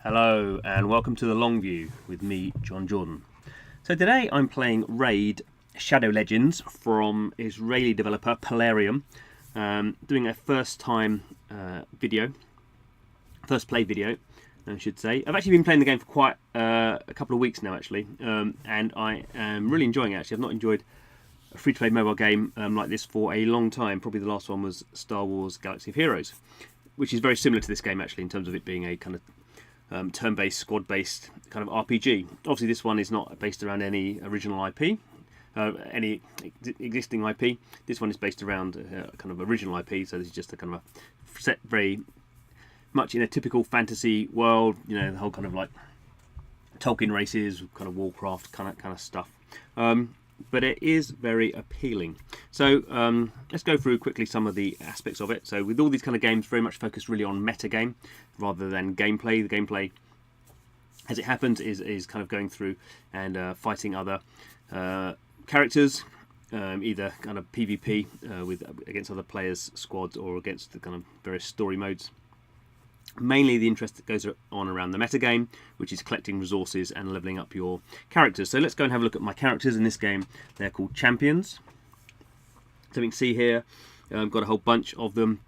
Hello and welcome to the Long View with me, Jon Jordan. So today I'm playing Raid Shadow Legends from Israeli developer Plarium, doing a first play video, I should say. I've actually been playing the game for quite a couple of weeks now actually, and I am really enjoying it actually. I've not enjoyed a free-to-play mobile game like this for a long time. Probably the last one was Star Wars Galaxy of Heroes, which is very similar to this game actually in terms of it being a kind of turn-based, squad-based kind of RPG. Obviously, this one is not based around any original IP, any existing IP. This one is based around kind of original IP. So this is just a kind of a set very much in a typical fantasy world. You know, the whole kind of like Tolkien races, kind of Warcraft kind of stuff. But it is very appealing. So let's go through quickly some of the aspects of it. So with all these kind of games, very much focused really on metagame rather than gameplay. The gameplay, as it happens, is kind of going through and fighting other characters, either kind of PvP against other players' squads or against the kind of various story modes. Mainly the interest that goes on around the metagame, which is collecting resources and leveling up your characters. So let's go and have a look at my characters in this game. They're called champions. So we can see here, I've got a whole bunch of them.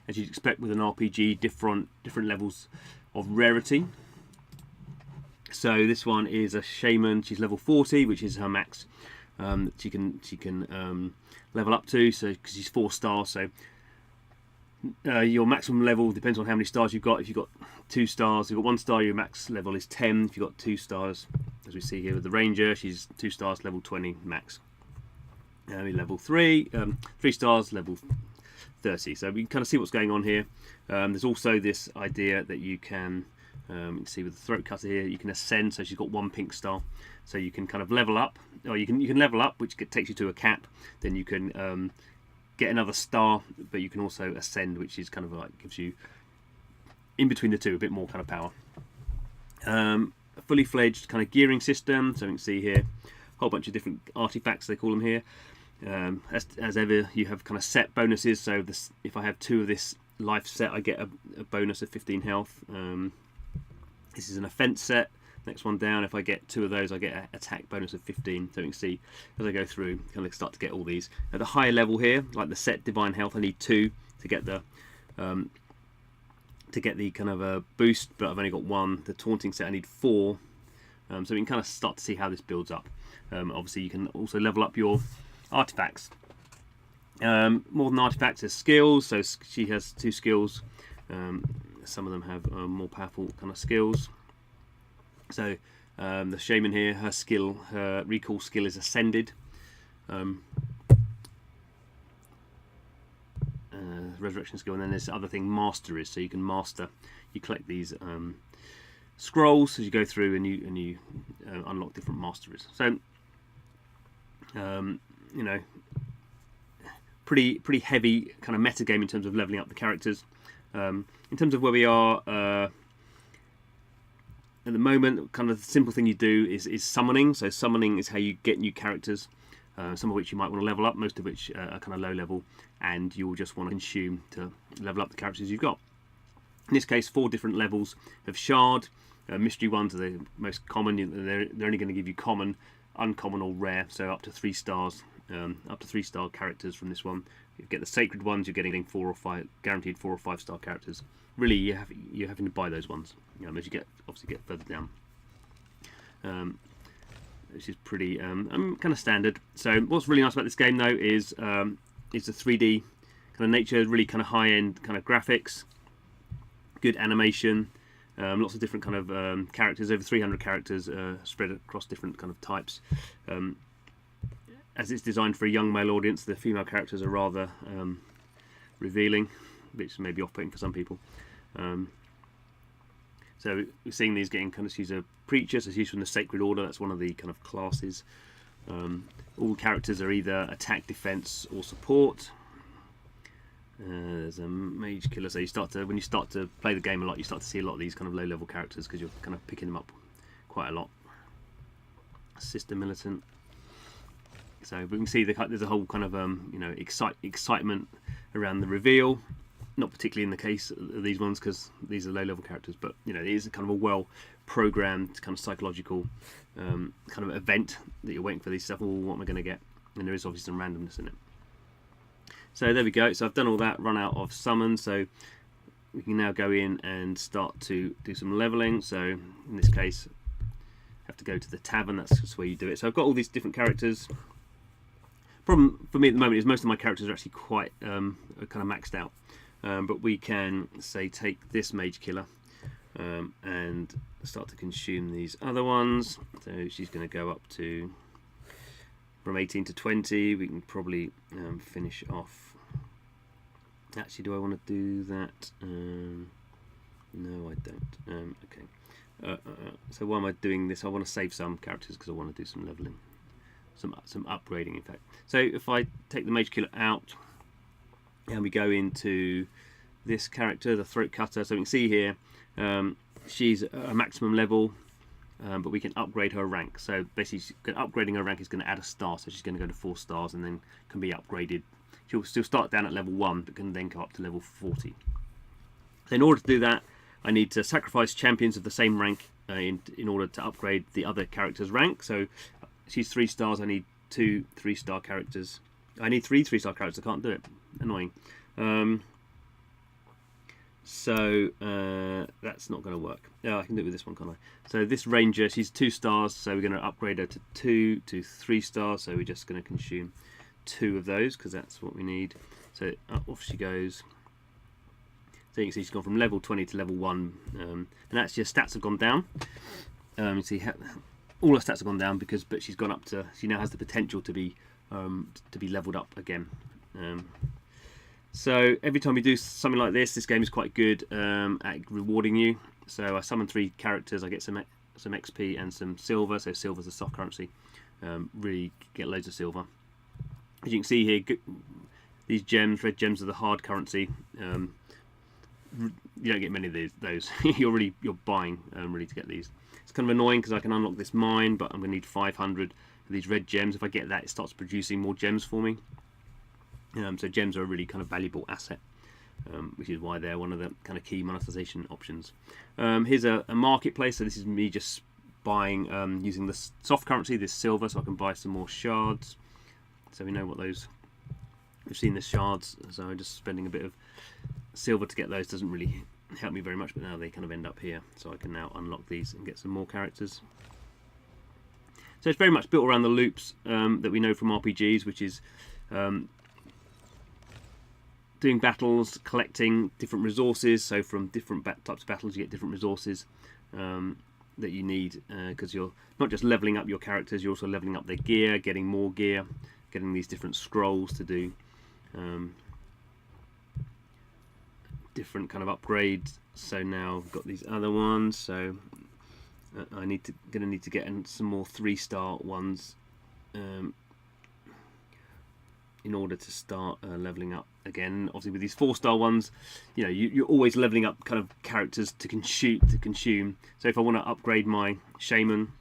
As you'd expect with an RPG, different levels of rarity. So this one is a shaman. She's level 40, which is her max. She can level up to. So because she's 4 stars, so. Your maximum level depends on how many stars you've got. If you've got 2 stars, if you've got 1 star, your max level is 10. If you've got 2 stars, as we see here with the ranger, she's 2 stars, level 20 max. Level 3, 3 stars, level 30. So we can kind of see what's going on here. There's also this idea that you can see with the throat cutter here, you can ascend. So she's got 1 pink star, so you can kind of level up, or you can level up, which takes you to a cap. Then you can get another star, but you can also ascend, which is kind of like gives you in between the two a bit more kind of power. A fully fledged kind of gearing system, so you can see here a whole bunch of different artifacts, they call them here. As ever, you have kind of set bonuses. So this, if I have 2 of this life set, I get a bonus of 15 health. This is an offense set. Next one down, if I get 2 of those, I get an attack bonus of 15. So you can see as I go through, kind of start to get all these. At the higher level here, like the set divine health, I need 2 to get the kind of a boost, but I've only got 1. The taunting set, I need 4. So we can kind of start to see how this builds up. Obviously, you can also level up your artifacts. More than artifacts, there's skills. So she has 2 skills. Some of them have more powerful kind of skills. So the shaman here, her recall skill is ascended. Resurrection skill, and then this other thing, master is. So you can master. You collect these scrolls as you go through, and you unlock different masteries. So you know, pretty heavy kind of meta game in terms of leveling up the characters. In terms of where we are. At the moment, kind of the simple thing you do is summoning. So summoning is how you get new characters, some of which you might want to level up, most of which are kind of low level, and you'll just want to consume to level up the characters you've got. In this case, 4 different levels of shard. Mystery ones are the most common. They're only going to give you common, uncommon, or rare. So up to 3 stars, up to 3-star characters from this one. You get the sacred ones. You're getting 4 or 5, guaranteed 4 or 5-star characters. Really, you're having to buy those ones as you obviously get further down, which is pretty kind of standard. So what's really nice about this game though is the 3D kind of nature, really kind of high-end kind of graphics, good animation, lots of different kind of characters, over 300 characters spread across different kind of types. As it's designed for a young male audience, the female characters are rather revealing, which may be off-putting for some people. So we're seeing these getting kind of, she's a preacher, so she's from the Sacred Order. That's one of the kind of classes. All characters are either attack, defense, or support. There's a mage killer. So when you start to play the game a lot, you start to see a lot of these kind of low-level characters because you're kind of picking them up quite a lot. Sister militant. So we can see there's a whole kind of excitement around the reveal. not particularly in the case of these ones because these are low-level characters, but you know, it is kind of a well-programmed kind of psychological kind of event that you're waiting for these stuff. Oh, what am I going to get? And there is obviously some randomness in it. So there we go. So I've done all that, run out of summon, so we can now go in and start to do some leveling. So in this case, I have to go to the tavern. That's just where you do it. So I've got all these different characters. Problem for me at the moment is most of my characters are actually quite kind of maxed out. But we can say take this mage killer and start to consume these other ones. So she's going to go up to from 18 to 20. We can probably finish off. Actually, do I want to do that? No, I don't. Okay. So why am I doing this? I want to save some characters because I want to do some leveling, some upgrading, in fact. So if I take the mage killer out and we go into this character, the throat cutter, so we can see here she's a maximum level, but we can upgrade her rank. So basically, upgrading her rank is going to add a star, so she's going to go to 4 stars and then can be upgraded. She'll still start down at level 1, but can then go up to level 40. So in order to do that, I need to sacrifice champions of the same rank in order to upgrade the other character's rank. So she's 3 stars. I need 2 3-star characters. I need 3 3-star characters. I can't do it. Annoying. So that's not going to work. Yeah, I can do it with this one, can't I? So this ranger, she's 2 stars. So we're going to upgrade her to 2 to 3 stars. So we're just going to consume 2 of those because that's what we need. So off she goes. So you can see she's gone from level 20 to level 1, and actually her stats have gone down. You see all her stats have gone down but she's gone up to. She now has the potential to be leveled up again. So every time you do something like this game is quite good at rewarding you. So I summon 3 characters, I get some XP and some silver. So silver's a soft currency. Really get loads of silver. As you can see here, these gems, red gems, are the hard currency. You don't get many of those. you're buying really to get these. It's kind of annoying because I can unlock this mine, but I'm going to need 500 of these red gems. If I get that, it starts producing more gems for me. So gems are a really kind of valuable asset, which is why they're one of the kind of key monetization options. Here's a marketplace. So this is me just buying using the soft currency, this silver, so I can buy some more shards. So we know what those. We've seen the shards, so just spending a bit of silver to get those doesn't really help me very much, but now they kind of end up here, so I can now unlock these and get some more characters. So it's very much built around the loops that we know from RPGs, which is doing battles, collecting different resources. So from different types of battles you get different resources that you need, because you're not just leveling up your characters, you're also leveling up their gear, getting more gear, getting these different scrolls to do different kind of upgrades. So now I've got these other ones, so gonna need to get in some more 3-star ones in order to start leveling up again. Obviously with these 4-star ones, you know, you're always leveling up kind of characters to consume. So if I want to upgrade my shaman,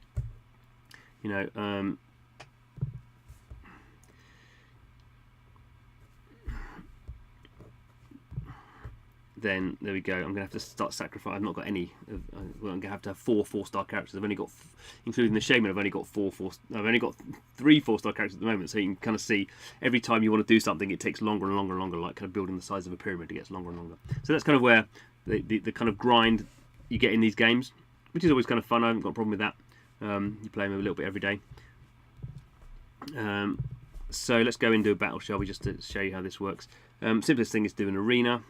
you know, then there we go. I'm going to have to start sacrificing. I've not got any. I'm going to have 4 4-star characters. I've only got, including the shaman, I've only got 3 4-star characters at the moment. So you can kind of see every time you want to do something, it takes longer and longer and longer. Like kind of building the size of a pyramid, it gets longer and longer. So that's kind of where the kind of grind you get in these games, which is always kind of fun. I haven't got a problem with that. You play them a little bit every day. So let's go into a battle, shall we, just to show you how this works. Simplest thing is do an arena.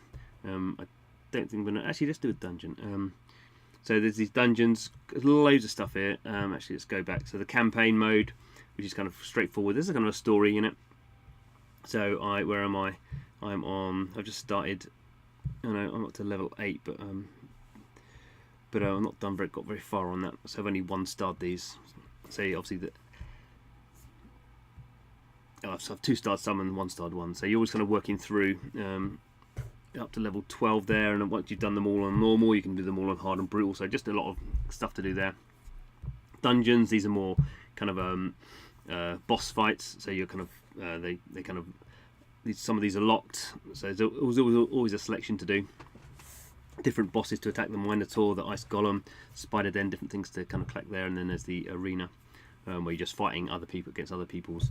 I don't think I'm gonna actually. Let's do a dungeon. So there's these dungeons, there's loads of stuff here. Actually, let's go back. So the campaign mode, which is kind of straightforward. There's a kind of a story in it. So where am I? I'm on. I've just started. Oh no, I'm up to level 8, but I'm not got very far on that. So I've only 1-starred these. So obviously so I've 2-starred some and 1-starred one. So you're always kind of working through. Up to level 12 there, and once you've done them all on normal, you can do them all on hard and brutal. So just a lot of stuff to do there. Dungeons, these are more kind of boss fights. So you're kind of they kind of some of these are locked, so there's always a selection to do. Different bosses to attack: the Minotaur, the Ice Golem, Spider Den, different things to kind of collect there, and then there's the arena where you're just fighting other people against other people's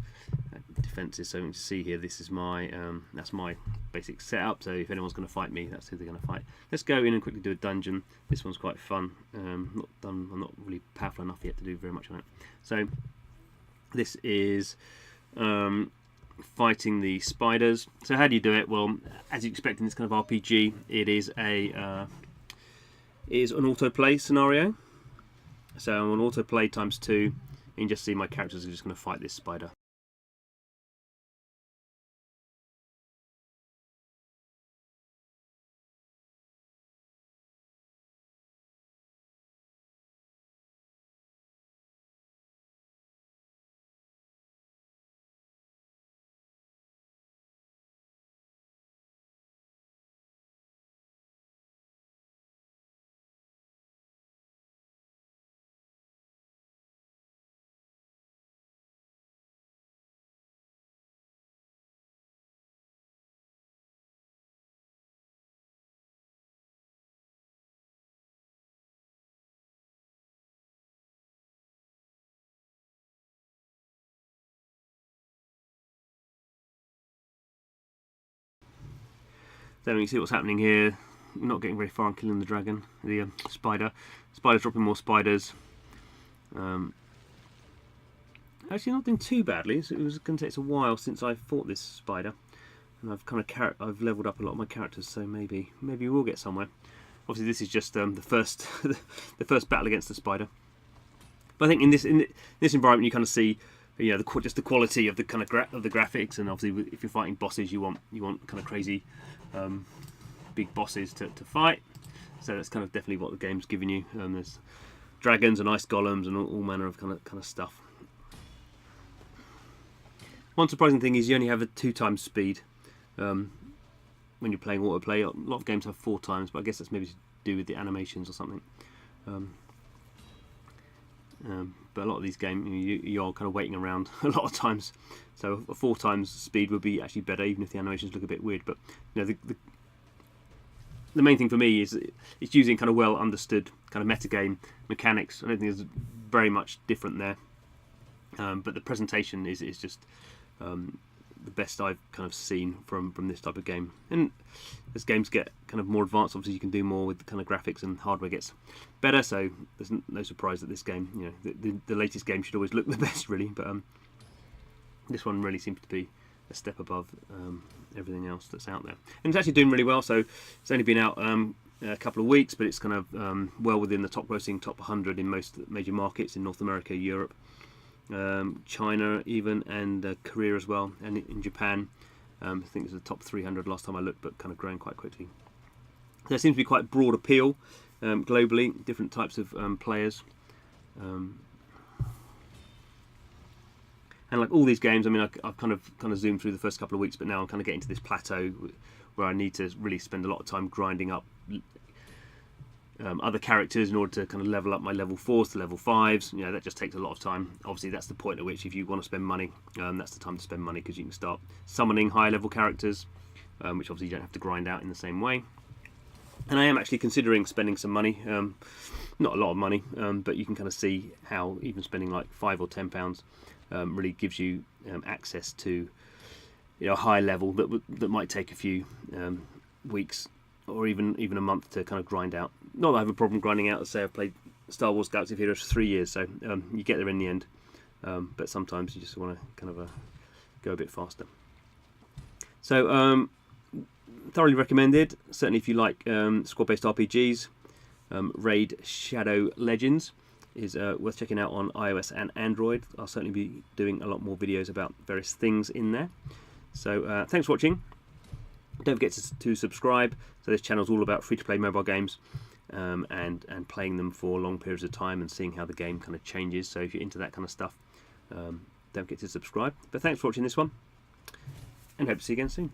defenses. So you can see here, this is my that's my basic setup. So if anyone's going to fight me, that's who they're going to fight. Let's go in and quickly do a dungeon. This one's quite fun. I'm not really powerful enough yet to do very much on it. So this is fighting the spiders. So how do you do it? Well, as you expect in this kind of RPG, it is an autoplay scenario. So on autoplay ×2, you can just see my characters are just going to fight this spider. So you can see what's happening here. I'm not getting very far on killing the dragon, the spider. Spider's dropping more spiders. Actually, not doing too badly. So it was going to take a while since I fought this spider, and I've kind of I've leveled up a lot of my characters. So maybe we'll get somewhere. Obviously, this is just the first the first battle against the spider. But I think in this environment, you kind of see, you know, just the quality of the kind of the graphics, and obviously if you're fighting bosses, you want kind of crazy big bosses to fight. So that's kind of definitely what the game's giving you. There's dragons and ice golems and all manner of kind of stuff. One surprising thing is you only have a 2x speed when you're playing autoplay. A lot of games have 4x, but I guess that's maybe to do with the animations or something. But a lot of these games, you are kind of waiting around a lot of times, so a 4x speed would be actually better, even if the animations look a bit weird. But you know, the main thing for me is it's using kind of well understood kind of metagame mechanics. I don't think there's very much different there, but the presentation is just the best I've kind of seen from this type of game. And as games get kind of more advanced, obviously you can do more with the kind of graphics, and hardware gets better, so there's no surprise that this game, you know, the latest game should always look the best, really. But this one really seems to be a step above everything else that's out there, and it's actually doing really well. So it's only been out a couple of weeks, but it's kind of well within the top 100 in most major markets in North America, Europe, China even, and Korea as well, and in Japan. I think it's the top 300 last time I looked, but kind of growing quite quickly. There seems to be quite broad appeal globally, different types of players. And like all these games, I mean, I've kind of zoomed through the first couple of weeks, but now I'm kind of getting to this plateau where I need to really spend a lot of time grinding up other characters in order to kind of level up my level 4s to level 5s. You know, that just takes a lot of time. Obviously, that's the point at which, if you want to spend money, that's the time to spend money, because you can start summoning higher level characters, which obviously you don't have to grind out in the same way. And I am actually considering spending some money, not a lot of money, but you can kind of see how even spending like £5 or £10 really gives you access to, you know, a high level that might take a few weeks or even a month to kind of grind out. Not that I have a problem grinding out. Let's say I've played Star Wars Galaxy of Heroes for 3 years, so you get there in the end. But sometimes you just want to kind of go a bit faster. So thoroughly recommended. Certainly if you like squad-based RPGs, Raid Shadow Legends is worth checking out on iOS and Android. I'll certainly be doing a lot more videos about various things in there. So thanks for watching. Don't forget to subscribe. So this channel is all about free-to-play mobile games and playing them for long periods of time and seeing how the game kind of changes. So if you're into that kind of stuff, don't forget to subscribe. But thanks for watching this one, and hope to see you again soon.